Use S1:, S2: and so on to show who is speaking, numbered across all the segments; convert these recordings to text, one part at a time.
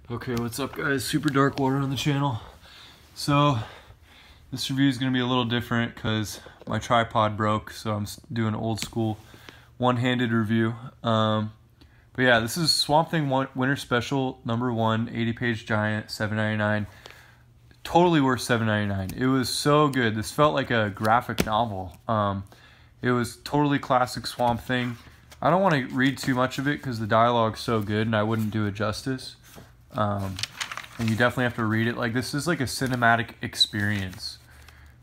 S1: Okay, what's up guys? Super Dark Water on the channel. So this review is going to be a little different because my tripod broke, so I'm doing old school one-handed review. But yeah, this is Swamp Thing Winter Special #1 80-page giant, $7.99. Totally worth $7.99. It was so good. This felt like a graphic novel. It was totally classic Swamp Thing. I don't want to read too much of it because the dialogue's so good and I wouldn't do it justice. And you definitely have to read it. Like, this is like a cinematic experience.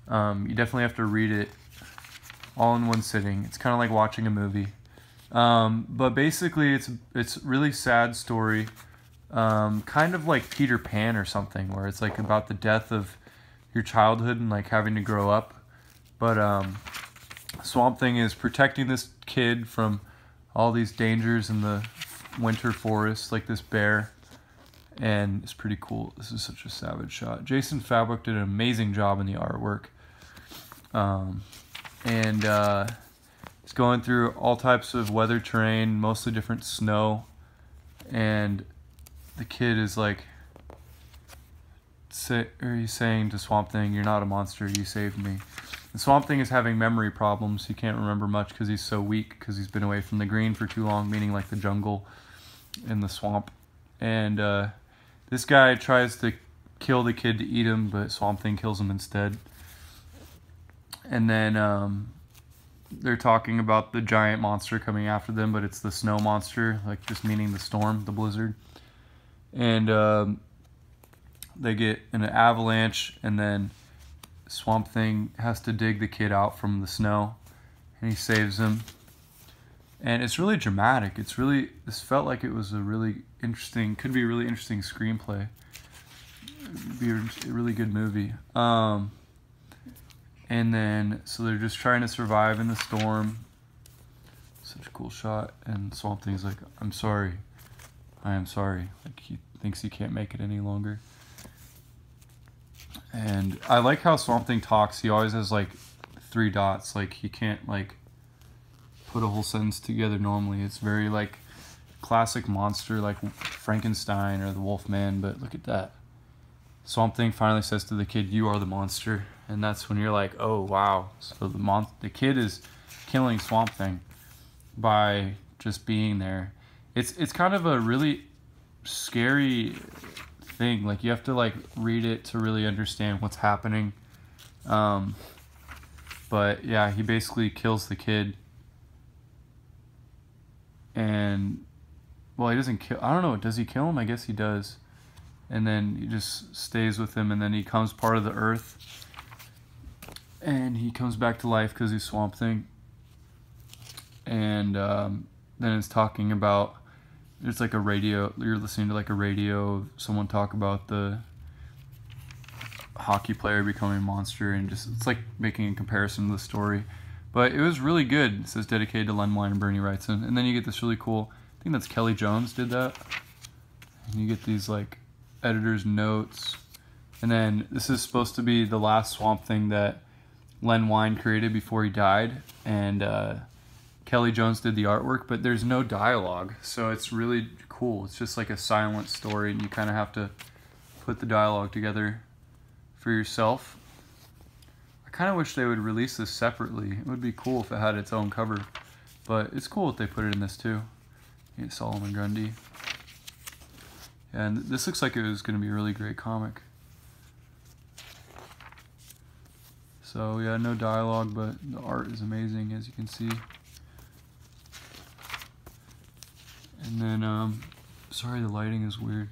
S1: You definitely have to read it all in one sitting. It's kind of like watching a movie. But basically it's really sad story. Kind of like Peter Pan or something, where it's like about the death of your childhood and like having to grow up. But Swamp Thing is protecting this kid from all these dangers in the winter forest, like this bear. And it's pretty cool. This is such a savage shot. Jason Fabok did an amazing job in the artwork. It's going through all types of weather terrain, mostly different snow. And the kid is like, he's saying to Swamp Thing, "You're not a monster, you saved me." And Swamp Thing is having memory problems. He can't remember much because he's so weak, because he's been away from the green for too long, meaning like the jungle in the swamp. And this guy tries to kill the kid to eat him, but Swamp Thing kills him instead. And then they're talking about the giant monster coming after them, but it's the snow monster, like just meaning the storm, the blizzard. And they get in an avalanche, and then Swamp Thing has to dig the kid out from the snow, and he saves him. And it's really dramatic. This felt like it was a really interesting, could be a really interesting screenplay. It'd be a really good movie. And then, so they're just trying to survive in the storm. Such a cool shot. And Swamp Thing's like, "I'm sorry. I am sorry." Like, he thinks he can't make it any longer. And I like how Swamp Thing talks. He always has like 3 dots. Like, he can't like put a whole sentence together normally. It's very like classic monster, like Frankenstein or the Wolfman. But look at that. Swamp Thing finally says to the kid, "You are the monster." And that's when you're like, oh wow. So the kid is killing Swamp Thing by just being there. It's kind of a really scary thing. Like, you have to like read it to really understand what's happening. But yeah, he basically kills the kid. And well, he doesn't kill, I don't know, does he kill him? I guess he does. And then he just stays with him, and then he becomes part of the earth, and he comes back to life because he's Swamp Thing. And then it's talking about, there's like a radio, you're listening to like a radio of someone talk about the hockey player becoming a monster, and just, it's like making a comparison to the story. But it was really good. It says dedicated to Len Wein and Bernie Wrightson. And then you get this really cool, I think that's Kelley Jones did that. And you get these like editor's notes. And then this is supposed to be the last Swamp Thing that Len Wein created before he died. And Kelley Jones did the artwork, but there's no dialogue. So it's really cool. It's just like a silent story, and you kind of have to put the dialogue together for yourself. I kind of wish they would release this separately. It would be cool if it had its own cover, but it's cool if they put it in this too. Yeah, Solomon Grundy. And this looks like it was going to be a really great comic. So yeah, no dialogue, but the art is amazing, as you can see. And then, sorry the lighting is weird.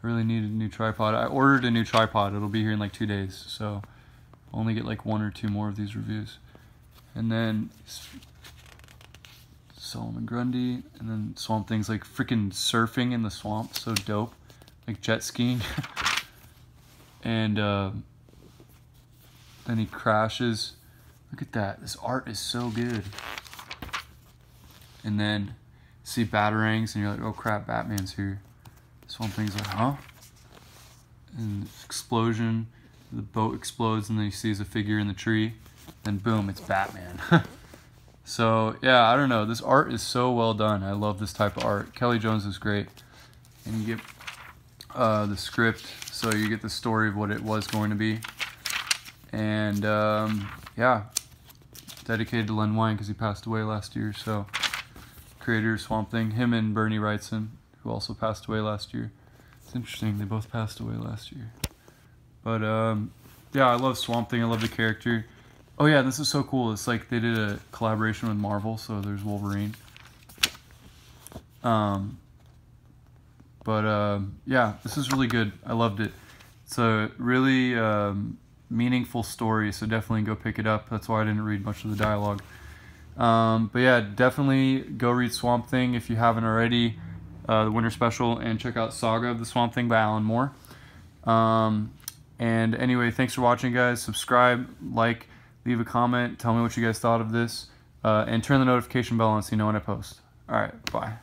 S1: I really needed a new tripod. I ordered a new tripod. It'll be here in like 2 days, so I'll only get like 1 or 2 more of these reviews. And then Solomon Grundy, and then Swamp Thing's like freaking surfing in the swamp, so dope, like jet skiing. And then he crashes. Look at that, this art is so good. And then see batarangs, and you're like, oh crap, Batman's here. Swamp Thing's like, huh? And explosion, the boat explodes, and then he sees a figure in the tree, then boom, it's Batman. So yeah, I don't know, this art is so well done. I love this type of art. Kelley Jones is great. And you get the script, so you get the story of what it was going to be. And yeah, dedicated to Len Wein because he passed away last year. So creator of Swamp Thing, him and Bernie Wrightson, who also passed away last year. It's interesting, they both passed away last year. But yeah, I love Swamp Thing. I love the character. Oh yeah, this is so cool. It's like they did a collaboration with Marvel, so there's Wolverine. Yeah, this is really good. I loved it. It's a really meaningful story, so definitely go pick it up. That's why I didn't read much of the dialogue. But yeah, definitely go read Swamp Thing if you haven't already, the winter special, and check out Saga of the Swamp Thing by Alan Moore. And anyway, thanks for watching, guys. Subscribe, like, leave a comment, tell me what you guys thought of this, and turn the notification bell on so you know when I post. Alright, bye.